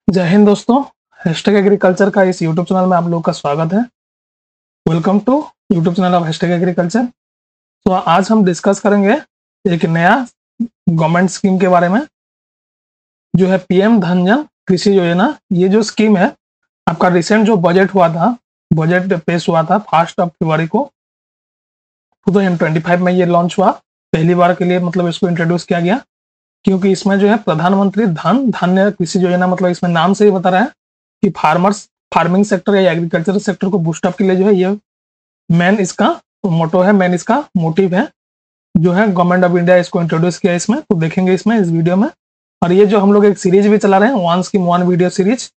जय हिंद दोस्तों। Hashtag agriculture का इस यूट्यूब चैनल में आप लोगों का स्वागत है। Welcome to YouTube channel of hashtag agriculture. तो आज हम डिस्कस करेंगे एक नया गवर्नमेंट स्कीम के बारे में, जो है पीएम धन कृषि योजना। ये जो स्कीम है, आपका रिसेंट जो बजट हुआ था, बजट पेश हुआ था 1 फरवरी को 2025 में ये लॉन्च हुआ। पहली बार के लिए मतलब इसको इंट्रोड्यूस किया गया, क्योंकि इसमें जो है प्रधानमंत्री धन धान्य कृषि योजना, मतलब इसमें नाम से ही बता रहा है कि फार्मिंग सेक्टर या एग्रीकल्चर सेक्टर को बूस्टअप के लिए जो है ये मेन इसका मोटो है, मेन इसका मोटिव है, जो है गवर्नमेंट ऑफ इंडिया इसको इंट्रोड्यूस किया इसमें। तो देखेंगे इसमें इस वीडियो में। और ये जो हम लोग एक सीरीज भी चला रहे हैं, one scheme one video series,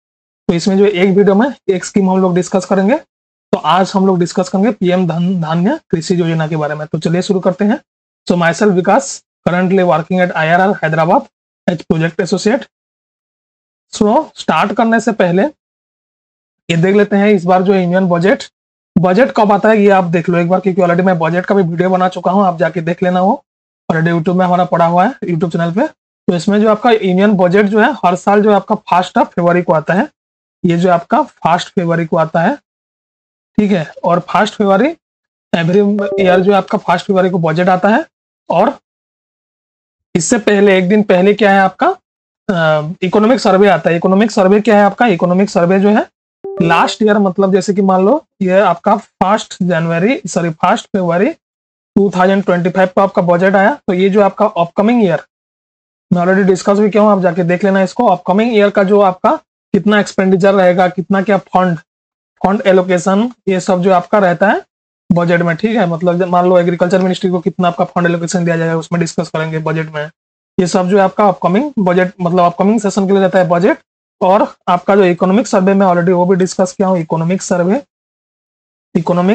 तो इसमें जो एक वीडियो में एक स्कीम हम लोग डिस्कस करेंगे। तो आज हम लोग डिस्कस करेंगे पीएम धन धान्य कृषि योजना के बारे में। तो चलिए शुरू करते हैं। So myself Vikas, currently working at IRR Hyderabad as project associate. So start करने से पहले ये देख लेते हैं इस बार जो यूनियन बजट कब आता है, ये आप देख लो एक बार, क्योंकि ऑलरेडी मैं बजट का भी वीडियो बना चुका हूं, आप जाके देख लेना। वो ऑलरेडी यूट्यूब में हमारा पड़ा हुआ है, यूट्यूब चैनल पे। तो इसमें जो आपका यूनियन बजट जो है हर साल जो आपका 1 फरवरी को आता है। ये जो आपका 1 फरवरी को आता है, ठीक है। और 1 फरवरी एवरी ईयर जो आपका 1 फरवरी को बजट आता है। और इससे पहले एक दिन पहले क्या है आपका इकोनॉमिक सर्वे आता है। इकोनॉमिक सर्वे क्या है आपका? इकोनॉमिक सर्वे जो है लास्ट ईयर, मतलब जैसे कि मान लो ये आपका 1 फरवरी 2025 को आपका बजट आया, तो ये जो आपका अपकमिंग ईयर, मैं ऑलरेडी डिस्कस भी किया हूं, आप जाके देख लेना इसको। अपकमिंग ईयर का जो आपका कितना एक्सपेंडिचर रहेगा, कितना क्या फंड एलोकेशन, ये सब जो आपका रहता है बजट में, ठीक है। मतलब मान लो एग्रीकल्चर मिनिस्ट्री को कितना आपका फंड एलोकेशन दिया जाएगा, उसमें डिस्कस करेंगे बजट में। ये सब जो है आपका अपकमिंग बजट, मतलब अपकमिंग सेशन के लिए रहता है बजट। और आपका जो इकोनॉमिक सर्वे में ऑलरेडी वो भी डिस्कस किया हूँ। इकोनॉमिक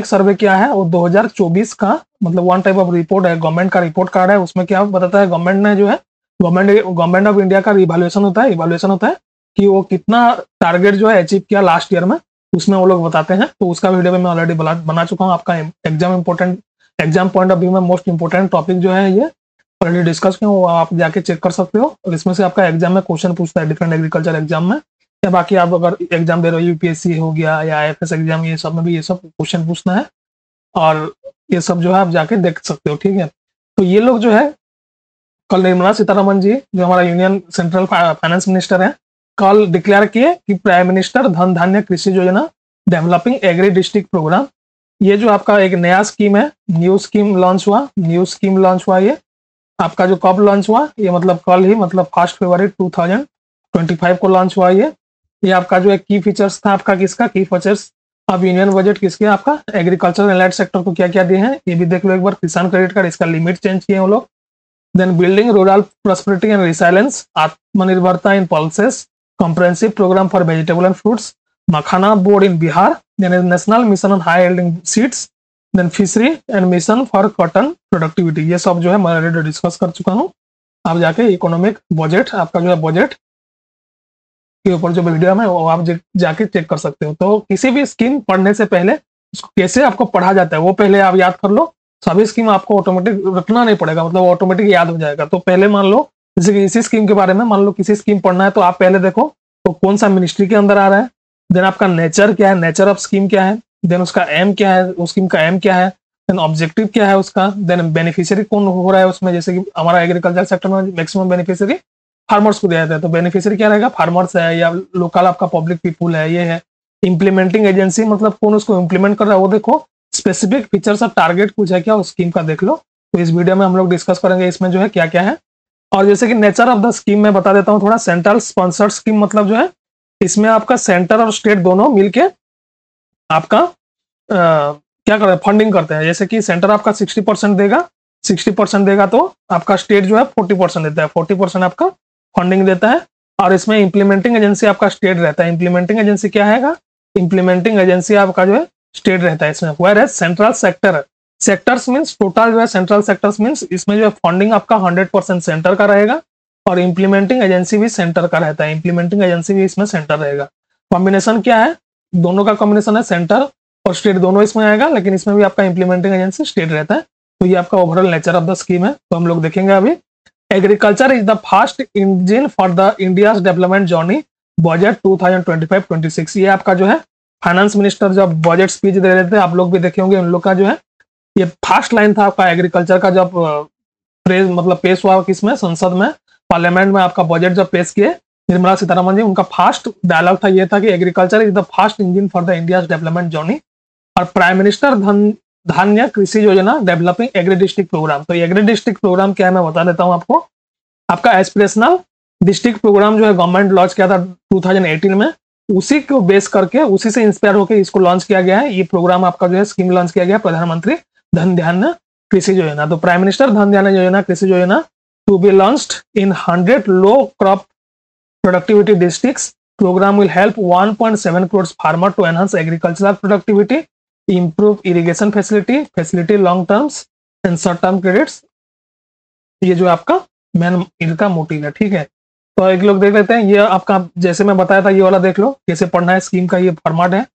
सर्वे क्या है? वो 2024 का मतलब वन टाइप ऑफ रिपोर्ट है, गवर्नमेंट का रिपोर्ट कार्ड है। उसमें क्या बताता है, गवर्नमेंट ने जो है गवर्नमेंट ऑफ इंडिया का इवैल्यूएशन होता है कि वो कितना टारगेट जो है अचीव किया लास्ट ईयर में, उसमें वो लोग बताते हैं। तो उसका वीडियो में मैं ऑलरेडी बना चुका हूँ। आपका एग्जाम पॉइंट ऑफ व्यू में मोस्ट इंपोर्टेंट टॉपिक जो है ये ऑलरेडी डिस्कस किया, वो आप जाके चेक कर सकते हो। और इसमें से आपका एग्जाम में क्वेश्चन पूछता है डिफरेंट एग्रीकल्चर एग्जाम में, या बाकी आप अगर एग्जाम दे रहे हो यूपीएससी हो गया या आईएफएस एग्जाम, ये सब में भी ये सब क्वेश्चन पूछना है। और ये सब जो है आप जाके देख सकते हो, ठीक है। तो ये लोग जो है कल निर्मला सीतारमण जी, जो हमारा यूनियन सेंट्रल फाइनेंस मिनिस्टर है, कल डिक्लेयर किए कि प्राइम मिनिस्टर धन धान्य कृषि योजना डेवलपिंग एग्री डिस्ट्रिक्ट प्रोग्राम, ये जो आपका एक नया स्कीम है, न्यू स्कीम लॉन्च हुआ। ये आपका जो कब लॉन्च हुआ, ये मतलब कल ही, मतलब 1 फरवरी 2025 को लॉन्च हुआ। ये आपका जो एक की फीचर्स था आपका, किसका की फीचर्स अब यूनियन बजट किसके, आपका एग्रीकल्चर एलाइड सेक्टर को क्या क्या दिए हैं ये भी देख लो एक बार। किसान क्रेडिट कार्ड, इसका लिमिट चेंज किए वो लोग। Then building rural prosperity and resilience, आत्मनिर्भरता in pulses, comprehensive program for vegetable and fruits, Makhana board in Bihar, then a national mission on high yielding seeds, then fishery and mission for cotton productivity। ये सब जो है मैं already discuss कर चुका हूँ। आप जाके इकोनॉमिक बजट, आपका जो है बजट के ऊपर जो वीडियो है वो आप जाके चेक कर सकते हो। तो किसी भी स्कीम पढ़ने से पहले उसको कैसे आपको पढ़ा जाता है वो पहले आप याद कर लो। सभी स्कीम आपको ऑटोमेटिक रटना नहीं पड़ेगा, मतलब ऑटोमेटिक याद हो जाएगा। तो पहले मान लो जैसे कि इसी स्कीम के बारे में, मान लो किसी स्कीम पढ़ना है, तो आप पहले देखो तो कौन सा मिनिस्ट्री के अंदर आ रहा है, देन आपका नेचर क्या है, नेचर ऑफ स्कीम क्या है, देन उसका एम क्या है, उस स्कीम का एम क्या है, देन ऑब्जेक्टिव क्या है उसका, देन बेनिफिशियरी कौन हो रहा है उसमें। जैसे कि हमारा एग्रीकल्चर सेक्टर में मैक्सिमम बेनिफिशियरी फार्मर्स को दिया जाता है, तो बेनिफिशियरी क्या रहेगा, फार्मर्स है या लोकल आपका पब्लिक पीपुल है, ये है। इंप्लीमेंटिंग एजेंसी, मतलब कौन उसको इम्प्लीमेंट कर रहा है वो देखो। स्पेसिफिक फीचर्स ऑफ टारगेट कुछ है क्या उस स्कीम का, देख लो। तो इस वीडियो में हम लोग डिस्कस करेंगे इसमें जो है क्या क्या है। और जैसे कि नेचर ऑफ द स्कीम में बता देता हूँ थोड़ा। सेंट्रल स्पॉन्सर्ड स्कीम मतलब जो है इसमें आपका सेंटर और स्टेट दोनों मिलके आपका क्या कर रहे हैं, फंडिंग करते हैं। जैसे कि सेंटर आपका 60% देगा तो आपका स्टेट जो है 40% देता है, 40% आपका फंडिंग देता है। और इसमें इंप्लीमेंटिंग एजेंसी आपका स्टेट रहता है। इंप्लीमेंटिंग एजेंसी क्या है, इंप्लीमेंटिंग एजेंसी आपका जो है स्टेट रहता है इसमें। Where as central sectors means total जो है सेंट्रल सेक्टर्स मीन्स इसमें जो है फंडिंग आपका 100% सेंटर का रहेगा और इंप्लीमेंटिंग एजेंसी भी सेंटर का रहता है। इंप्लीमेंटिंग एजेंसी भी इसमें सेंटर रहेगा। कॉम्बिनेशन क्या है, दोनों का कॉम्बिनेशन है, सेंटर और स्टेट दोनों इसमें आएगा, लेकिन इसमें भी आपका इंप्लीमेंटिंग एजेंसी स्टेट रहता है। तो ये आपका overall nature of the scheme है। तो हम लोग देखेंगे अभी। Agriculture is the fast engine for the India's development journey budget 2025-26, ये आपका जो है फाइनेंस मिनिस्टर जब बजट स्पीच दे रहे थे, आप लोग भी देखे होंगे, उन लोग का जो है ये फर्स्ट लाइन था आपका एग्रीकल्चर का, जब प्रेस मतलब पेश हुआ किसमें, संसद में, पार्लियामेंट में आपका बजट जब पेश किए निर्मला सीतारमण जी, उनका फर्स्ट डायलॉग था ये था कि agriculture is the first engine for the India development journey. और प्राइम मिनिस्टर धान्य कृषि योजना डेवलपिंग एग्री डिस्ट्रिक्ट प्रोग्राम। तो एग्री डिस्ट्रिक्ट प्रोग्राम क्या है मैं बता देता हूँ आपको। आपका एस्पिरेशनल डिस्ट्रिक्ट प्रोग्राम जो है गवर्नमेंट लॉन्च किया था 2018 में, उसी को बेस करके, उसी से इंस्पायर होकर इसको लॉन्च किया गया है। ये प्रोग्राम आपका जो है स्कीम लॉन्च किया गया प्रधानमंत्री धन धान्य कृषि योजना। तो प्राइम मिनिस्टर धन धान्य योजना कृषि योजना to be launched in 100 low crop productivity districts. Program will help 1.7 crore farmer to enhance agricultural productivity, improve irrigation facility long terms and short term credits। ये जो आपका मेन इनका मोटिव है, ठीक है। तो एक लोग देख लेते हैं, ये आपका जैसे मैं बताया था ये वाला देख लो कैसे पढ़ना है, स्कीम का ये फॉर्मेट है,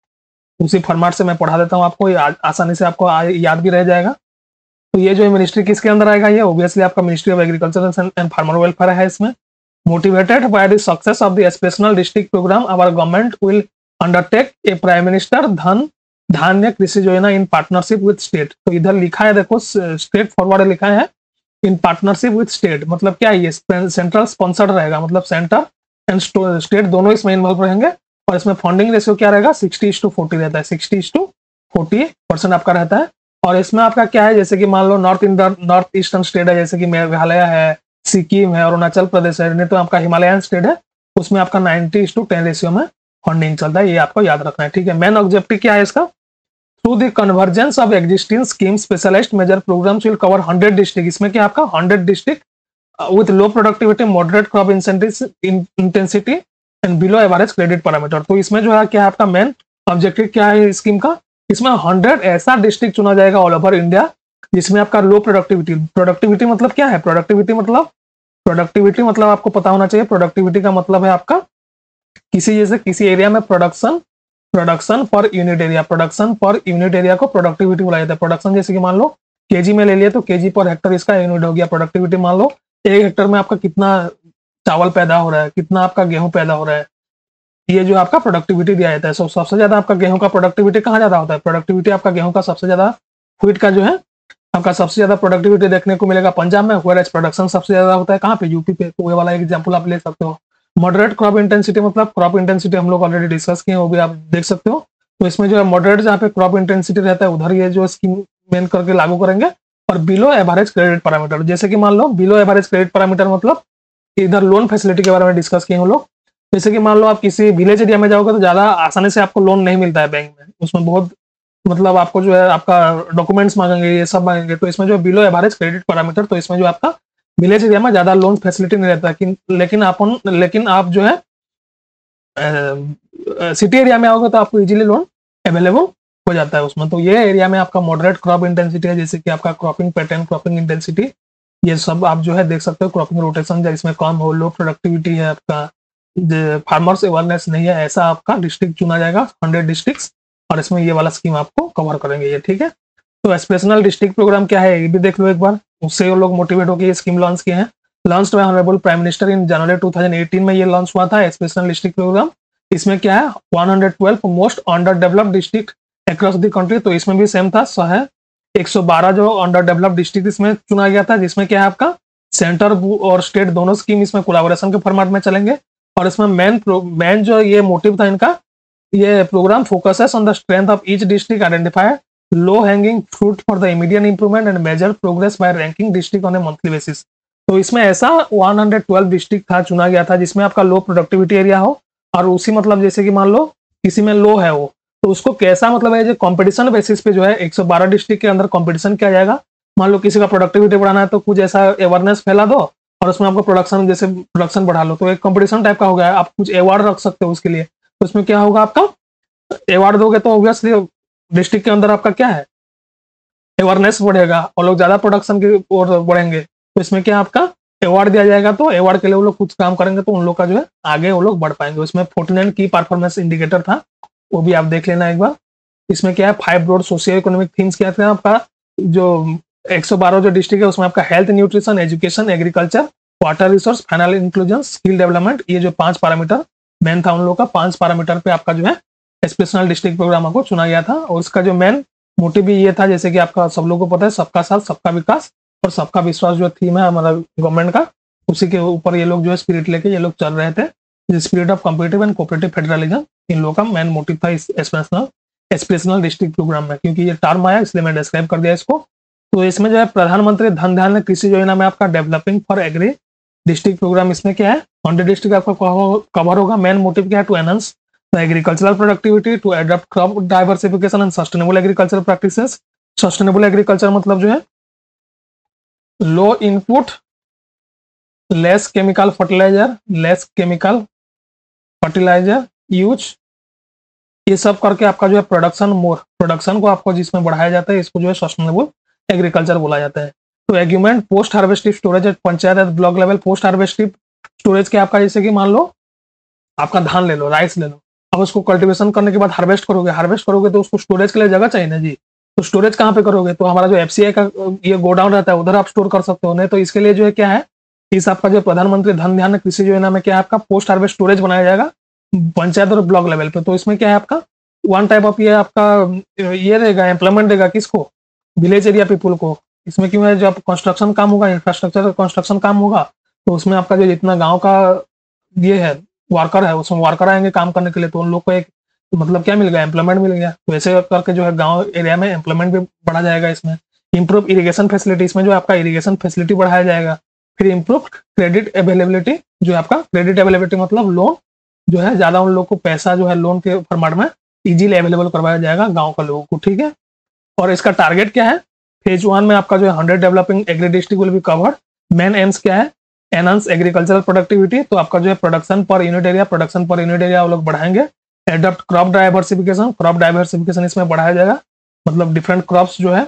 उसी फॉर्मेट से मैं पढ़ा देता हूँ आपको, आसानी से आपको याद भी रह जाएगा। तो ये जो मिनिस्ट्री किसके अंदर आएगा, ये ऑब्वियसली आपका ministry of agriculture and farmer welfare है। इसमें motivated by the success of the aspirational district program our government will undertake a prime minister धन धान्य कृषि योजना इन पार्टनरशिप विद स्टेट। तो इधर लिखा है देखो, स्टेट फॉरवर्ड लिखा है इन पार्टनरशिप विद स्टेट, मतलब क्या है ये सेंट्रल स्पॉन्सर्ड रहेगा, मतलब सेंटर एंड स्टेट दोनों इसमें इन्वॉल्व रहेंगे। और इसमें फंडिंग रेशियो क्या रहेगा, 60:40 रहता है, 60:40% आपका रहता है। और इसमें आपका क्या है, जैसे कि मान लो नॉर्थ ईस्टर्न स्टेट है, जैसे कि मेघालय है, सिक्किम है, अरुणाचल प्रदेश है, नहीं तो आपका हिमालयन स्टेट है, उसमें आपका 90:10 रेशियो में फंडिंग चलता है, ये आपको याद रखना है, ठीक है। मेन ऑब्जेक्टिव क्या है इसका, through the convergence of existing scheme specialized major programs will cover 100 district. इसमें क्या आपका 100 district with low productivity, moderate crop intensity and below average credit parameter. तो इसमें जो है क्या आपका मेन ऑब्जेक्टिव क्या है स्कीम का, इसमें 100 ऐसा डिस्ट्रिक्ट चुना जाएगा ऑल ओवर इंडिया जिसमें आपका लो प्रोडक्टिविटी मतलब क्या है, प्रोडक्टिविटी मतलब आपको पता होना चाहिए। प्रोडक्टिविटी का मतलब है आपका किसी एरिया में प्रोडक्शन पर यूनिट एरिया, को प्रोडक्टिविटी बोला जाता है। प्रोडक्शन जैसे कि मान लो केजी में ले लिया तो केजी पर हेक्टर इसका यूनिट हो गया। प्रोडक्टिविटी मान लो 1 हेक्टर में आपका कितना चावल पैदा हो रहा है, कितना आपका गेहूं पैदा हो रहा है, ये जो आपका प्रोडक्टिविटी दिया जाता है। सबसे ज्यादा आपका गेहूं का प्रोडक्टिविटी कहाँ ज्यादा होता है, प्रोडक्टिविटी आपका गेहूं का सबसे ज्यादा, व्हीट का जो है आपका सबसे ज्यादा प्रोडक्टिविटी देखने को मिलेगा पंजाब में, व्हेयरएज प्रोडक्शन सबसे ज्यादा होता है कहाँ पे, यूपी पे। तो वो वाला एग्जांपल आप ले सकते हो। मॉडरेट क्रॉप इंटेंसिटी मतलब क्रॉप इंटेंसिटी हम लोग ऑलरेडी डिस्कस किए, वो भी आप देख सकते हो। तो इसमें जो है मॉडरेट जहाँ पे क्रॉप इंटेंसिटी रहता है उधर ये जो स्कीम मेन करके लागू करेंगे। और बिलो एवरेज क्रेडिट पैरामीटर, जैसे कि मान लो बिलो एवरेज क्रेडिट पैरामीटर मतलब इधर लोन फैसिलिटी के बारे में डिस्कस किए हम लोग। जैसे कि मान लो आप किसी विलेज एरिया में जाओगे तो ज्यादा आसानी से आपको लोन नहीं मिलता है बैंक में, उसमें बहुत मतलब आपको जो है आपका डॉक्यूमेंट्स मांगेंगे, ये सब मांगेंगे। तो इसमें जो बिलो एवरेज क्रेडिट पैरामीटर, तो इसमें जो आपका विलेज एरिया में ज्यादा लोन फैसिलिटी नहीं रहता है, लेकिन आप जो है सिटी एरिया में आओगे तो आपको इजीली लोन अवेलेबल हो जाता है उसमें। तो ये एरिया में आपका मॉडरेट क्रॉप इंटेंसिटी है, जैसे कि आपका क्रॉपिंग पैटर्न, क्रॉपिंग इंटेंसिटी, ये सब आप जो है देख सकते हो। क्रॉपिंग रोटेशन इसमें कम हो, लो प्रोडक्टिविटी है आपका, फार्मर्स अवेयरनेस नहीं है, ऐसा आपका डिस्ट्रिक्ट चुना जाएगा 100 डिस्ट्रिक्ट, और इसमें ये वाला स्कीम आपको कवर करेंगे ये, ठीक है। तो एस्पिरेशनल डिस्ट्रिक्ट प्रोग्राम क्या है ये भी देख लो एक बार, उससे वो लोग मोटिवेट होकर ये स्कीम लॉन्च किए हैं। Launch by honourable prime minister in January 2018 में ये लॉन्च हुआ था एस्पिरेशनल डिस्ट्रिक्ट प्रोग्राम। इसमें क्या है 112 most under developed district across the country, तो इसमें भी सेम था 112 जो अंडर डेवलप्ड डिस्ट्रिक्ट इसमें चुना गया था, जिसमें क्या है आपका सेंटर और स्टेट दोनों स्कीम इसमें कोलैबोरेशन के फॉर्मेट में चलेंगे। और इसमें मेन जो ये मोटिव था इनका, ये program focuses on the strength of each district, identify low hanging fruit for the immediate improvement and major progress by ranking district on a monthly basis. तो इसमें ऐसा 112 डिस्ट्रिक्ट था चुना गया था जिसमें आपका लो प्रोडक्टिविटी एरिया हो, और उसी मतलब जैसे कि मान लो किसी में लो है वो, तो उसको कैसा मतलब है जो कंपटीशन बेसिस पे जो है 112 डिस्ट्रिक्ट के अंदर कंपटीशन किया जाएगा। मान लो किसी का प्रोडक्टिविटी बढ़ाना है तो कुछ ऐसा अवेयरनेस फैला दो और उसमें आपको प्रोडक्शन जैसे प्रोडक्शन बढ़ा लो, तो एक कंपटीशन टाइप का हो गया। आप कुछ अवार्ड रख सकते हो उसके लिए, तो उसमें क्या होगा आपका अवार्ड दोगे तो ऑब्वियसली डिस्ट्रिक्ट के अंदर आपका क्या है अवेयरनेस बढ़ेगा और लोग ज्यादा प्रोडक्शन की ओर बढ़ेंगे। तो इसमें क्या आपका अवार्ड दिया जाएगा, तो अवार्ड के लिए वो लोग कुछ काम करेंगे तो उन लोग का जो है आगे वो लोग बढ़ पाएंगे। उसमें 49 की परफॉर्मेंस इंडिकेटर था, वो भी आप देख लेना एक बार। इसमें क्या है 5 ब्रॉड सोशियो इकोनॉमिक थीम्स क्या थे आपका, जो 112 जो डिस्ट्रिक्ट है उसमें आपका health, nutrition, education, agriculture, water resource, final inclusion, skill development, ये जो 5 पैरामीटर मेन था उन लोग का 5 पैरामीटर पे आपका जो है एस्पिरेशनल डिस्ट्रिक्ट प्रोग्राम आपको चुना गया था। और इसका जो मेन मोटिव भी ये था, जैसे कि आपका सब लोगों को पता है, सबका साथ सबका विकास और सबका विश्वास जो थीम है हमारा गवर्नमेंट का, उसी के ऊपर ये लोग जो है स्पिरिट लेके ये लोग चल रहे थे। Spirit of competitive and cooperative federalism इन लोगों का मेन मोटिव था इस एस्पिरेशनल डिस्ट्रिक्ट प्रोग्राम में। क्योंकि ये टर्म आया इसलिए मैं डिस्क्राइब कर दिया इसको। तो इसमें जो है प्रधानमंत्री धन धान्य कृषि योजना में आपका developing for agri district program, इसमें क्या है 100 डिस्ट्रिक्ट आपका कवर होगा। मेन मोटिव क्या है, to enhance the agricultural productivity, to adopt crop diversification and sustainable agriculture practices. Sustainable agriculture मतलब जो है low input, less chemical fertiliser use, ये सब करके आपका जो है प्रोडक्शन को आपको जिसमें बढ़ाया जाता है, इसको जो है सस्टेनेबल एग्रीकल्चर बोला जाता है। तो agreement post harvestive storage at panchayat at block level. Post harvestive storage के आपका जैसे कि मान लो आपका धान ले लो, राइस ले लो, अब उसको कल्टीवेशन करने के बाद हार्वेस्ट करोगे तो उसको स्टोरेज के लिए जगह चाहिए ना जी। तो स्टोरेज कहाँ पे करोगे, तो हमारा जो एफसीआई का ये गोडाउन रहता है उधर आप स्टोर कर सकते हो। नहीं तो इसके लिए जो है क्या है, इस आपका जो प्रधानमंत्री धन धान्य कृषि योजना में क्या है आपका पोस्ट हार्वेस्ट स्टोरेज बनाया जाएगा पंचायत और ब्लॉक लेवल पे। तो इसमें क्या है आपका वन टाइप ऑफ ये आपका ये रहेगा, एम्प्लॉयमेंट देगा किसको, विलेज एरिया पीपुल को। इसमें क्यों है, जब कंस्ट्रक्शन काम होगा, इंफ्रास्ट्रक्चर कंस्ट्रक्शन काम होगा, तो उसमें आपका जो जितना गांव का ये है वर्कर है, उसमें वर्कर आएंगे काम करने के लिए, तो उन लोग को एक मतलब क्या मिल गया, एम्प्लॉयमेंट मिल गया। तो ऐसे करके जो है गांव एरिया में एम्प्लॉयमेंट भी बढ़ा जाएगा। इसमें इंप्रूव इरिगेशन फैसिलिटी, इसमें जो आपका इरिगेशन फैसिलिटी बढ़ाया जाएगा। फिर इंप्रूव क्रेडिट अवेलेबिलिटी, जो आपका क्रेडिट अवेलेबिलिटी मतलब लोन जो है ज्यादा उन लोग को पैसा जो है लोन के फॉर्मेट में इजीली अवेलेबल करवाया जाएगा गाँव का लोगों को, ठीक है। और इसका टारगेट क्या है, फेज 1 में आपका जो है 100 developing agri district will be covered. Main aims क्या है, एनहांस एग्रीकल्चरल प्रोडक्टिविटी, तो आपका जो है प्रोडक्शन पर यूनिट एरिया वो लोग बढ़ाएंगे। एडॉप्ट क्रॉप डाइवर्सिफिकेशन इसमें बढ़ाया जाएगा, मतलब डिफरेंट क्रॉप्स जो है,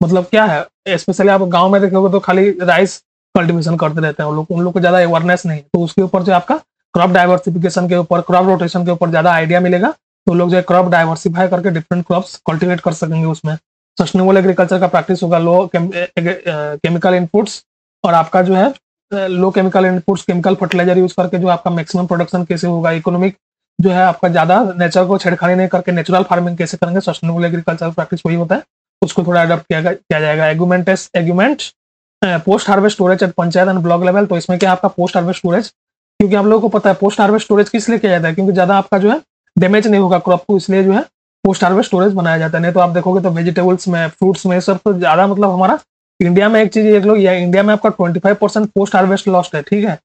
मतलब क्या है, स्पेशली आप गांव में देखोगे तो खाली राइस कल्टीवेशन करते रहते हैं उन लोग को ज्यादा अवेयरनेस नहीं, तो उसके ऊपर जो आपका क्रॉप डाइवर्सिफिकेशन के ऊपर, क्रॉप रोटेशन के ऊपर ज्यादा आइडिया मिलेगा। तो लोग जो है क्रॉप डाइवर्सिफाई करके डिफरेंट क्रॉप्स कल्टीवेट कर सकेंगे उसमें। सस्टेनेबल एग्रीकल्चर का प्रैक्टिस होगा, लो केमिकल इनपुट्स और आपका जो है low chemical inputs, chemical fertiliser use करके जो आपका मैक्सिमम प्रोडक्शन कैसे होगा। इकोनॉमिक जो है आपका ज्यादा नेचर को छेड़खानी नहीं करके नेचुरल फार्मिंग कैसे करेंगे, सस्टेनेबल एग्रीकल्चर प्रैक्टिस वही होता है, उसको थोड़ा अडॉप्ट किया जाएगा। Agreement post harvest storage at panchayat and block level, तो इसमें क्या आपका पोस्ट हार्वेस्ट स्टोरेज, क्योंकि आप लोगों को पता है पोस्ट हार्वेस्ट स्टोरेज किस लिए किया जाता है, क्योंकि ज्यादा आपका जो है डैमेज नहीं होगा क्रॉप को, इसलिए जो है पोस्ट हार्वेस्ट स्टोरेज बनाया जाता है। नहीं तो आप देखोगे तो वेजिटेबल्स में, फ्रूट्स में सब तो ज्यादा, मतलब हमारा इंडिया में एक चीज देख लो, इंडिया में आपका 25% पोस्ट हार्वेस्ट लॉस्ट है, ठीक है।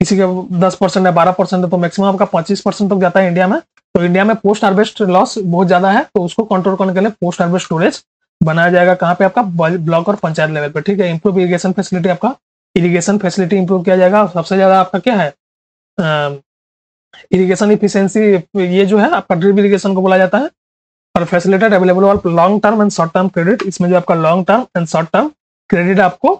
किसी के 10% है, 12% है, तो मैक्सिमम आपका 25% तक जाता है इंडिया में। तो इंडिया में पोस्ट हार्वेस्ट लॉस बहुत ज्यादा है, तो उसको कंट्रोल करने के लिए पोस्ट हार्वेस्ट स्टोरेज बनाया जाएगा। कहाँ पे आपका ब्लॉक और पंचायत लेवल पे, ठीक है। इंप्रूव इरिगेशन फैसिलिटी, आपका इरिगेशन फैसिलिटी इंप्रूव किया जाएगा। सबसे ज्यादा आपका क्या है, इरिगेशन इफिशियंसी, ये जो है आपका ड्रिप इरिगेशन को बोला जाता है। और facilitated available long term and short term credit, इसमें जो आपका long term and short term credit आपको,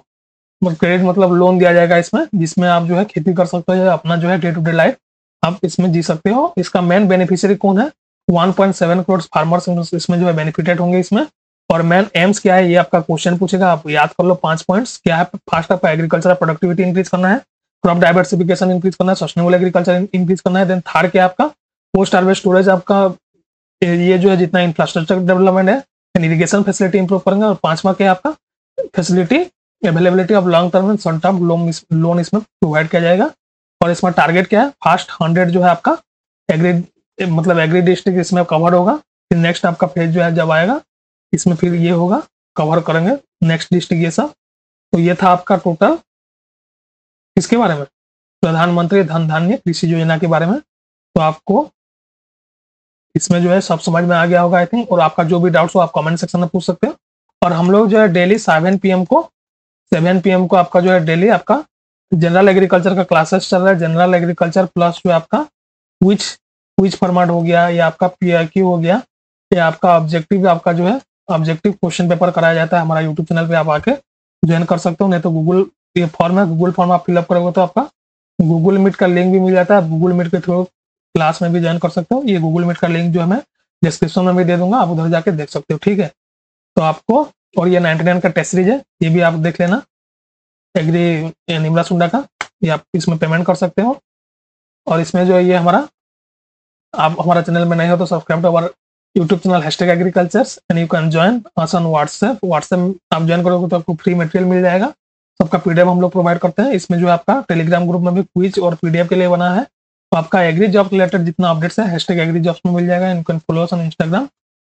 क्रेडिट मतलब लोन दिया जाएगा इसमें, जिसमें आप जो है खेती कर सकते हो, अपना जो है डे टू डे लाइफ आप इसमें जी सकते हो। इसका मेन बेनिफिशियरी कौन है, 1.7 करोड़ फार्मर्स इसमें जो है बेनिफिटेड होंगे इसमें। और मेन एम्स क्या है, ये आपका क्वेश्चन पूछेगा, आप याद कर लो 5 पॉइंट्स क्या है। फर्स्ट आपका एग्रीकल्चर प्रोडक्टिविटी इंक्रीज करना है, क्रॉप डाइवर्सिफिकेशन इंक्रीज करना है, सस्टेनेबल एग्रीकल्चर इंक्रीज करना है। देन थर्ड क्या आपका पोस्ट हार्वेस्ट स्टोरेज, आपका ये जो है जितना इंफ्रास्ट्रक्चर डेवलपमेंट है, इरिगेशन फैसिलिटी इंप्रूव करेंगे। और पांचवा क्या आपका facility availability of long term and short term loan इसमें प्रोवाइड किया जाएगा। और इसमें टारगेट क्या है, फर्स्ट 100 जो है आपका एग्री डिस्ट्रिक्ट इसमें कवर होगा। फिर नेक्स्ट आपका फेज जो है जब आएगा इसमें फिर ये होगा, कवर करेंगे नेक्स्ट डिस्ट्रिक्ट ये सब। तो ये था आपका टोटल किसके बारे में, प्रधानमंत्री धन धान्य कृषि योजना के बारे में। तो आपको इसमें जो है सब समझ में आ गया होगा आई थिंक। और आपका जो भी डाउट्स हो आप कमेंट सेक्शन में पूछ सकते हो। और हम लोग जो है डेली 7 PM को आपका जो है डेली आपका जनरल एग्रीकल्चर का क्लासेस चल रहा है। जनरल एग्रीकल्चर प्लस जो आपका क्विज फॉर्मेट हो गया, या आपका PIQ हो गया, या आपका ऑब्जेक्टिव, आपका जो है ऑब्जेक्टिव क्वेश्चन पेपर कराया जाता है हमारा यूट्यूब चैनल पे, आप आके ज्वाइन कर सकते हो। नहीं तो गूगल ये फॉर्म है, गूगल फॉर्म आप फिलअप करोगे तो आपका गूगल मीट का लिंक भी मिल जाता है। गूगल मीट के थ्रू क्लास में भी ज्वाइन कर सकते हो। ये गूगल मीट का लिंक जो है मैं डिस्क्रिप्शन में भी दे दूंगा, आप उधर जाके देख सकते हो, ठीक है। तो आपको, और ये 99 का टेस्ट सीरीज है, ये भी आप देख लेना, एग्री निमरा सुंडा का, ये आप इसमें पेमेंट कर सकते हो। और इसमें जो है ये हमारा, आप हमारा चैनल में नए हो तो subscribe to our YouTube channel #agricultures and you can join us on WhatsApp आप ज्वाइन करोगे तो आपको फ्री मटेरियल मिल जाएगा। सबका पीडीएफ हम लोग प्रोवाइड करते हैं। इसमें जो है आपका टेलीग्राम ग्रुप में भी क्विज और पीडीएफ के लिए बना है, तो आपका एग्री जॉब रिलेटेड जितना अपडेट्स है #agriजॉब्स में मिल जाएगा। You can follow us on Instagram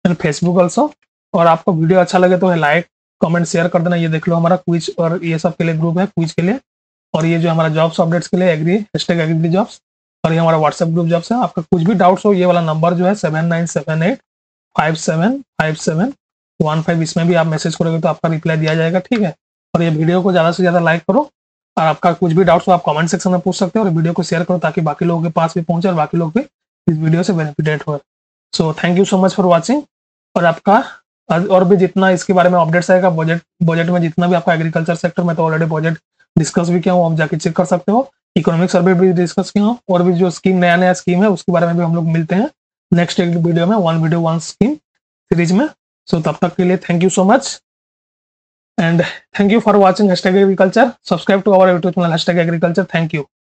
and Facebook also. और आपको वीडियो अच्छा लगे तो लाइक कमेंट शेयर कर देना। ये देख लो हमारा क्विज और ये सब के लिए ग्रुप है, क्विज के लिए, और ये जो हमारा जॉब्स अपडेट्स के लिए एग्री #agriजॉब्स, और ये हमारा व्हाट्सएप ग्रुप जॉब्स है। आपका कुछ भी डाउट्स हो, ये वाला नंबर जो है 7978575715, इसमें भी आप मैसेज करोगे तो आपका रिप्लाई दिया जाएगा, ठीक है। और ये वीडियो को ज़्यादा से ज़्यादा लाइक करो, और आपका कुछ भी डाउट्स हो आप कमेंट सेक्शन में पूछ सकते हो, और वीडियो को शेयर करो ताकि बाकी लोगों के पास भी पहुंचे और बाकी लोग भी इस वीडियो से बेनिफिटेड हो। So thank you so much for watching. और आपका और भी जितना इसके बारे में अपडेट्स आएगा, बजट में जितना भी आपका एग्रीकल्चर सेक्टर में, तो ऑलरेडी बजट डिस्कस भी किया हूँ, आप जाके चेक कर सकते हो। इकोनॉमिक सर्वे भी डिस्कस किया हूँ, और भी जो स्कीम नया स्कीम है उसके बारे में भी हम लोग मिलते हैं नेक्स्ट एक वीडियो में, one video one scheme series में। सो तब तक के लिए thank you so much and thank you for watching #agriculture। Subscribe to our YouTube channel #agriculture। Thank you.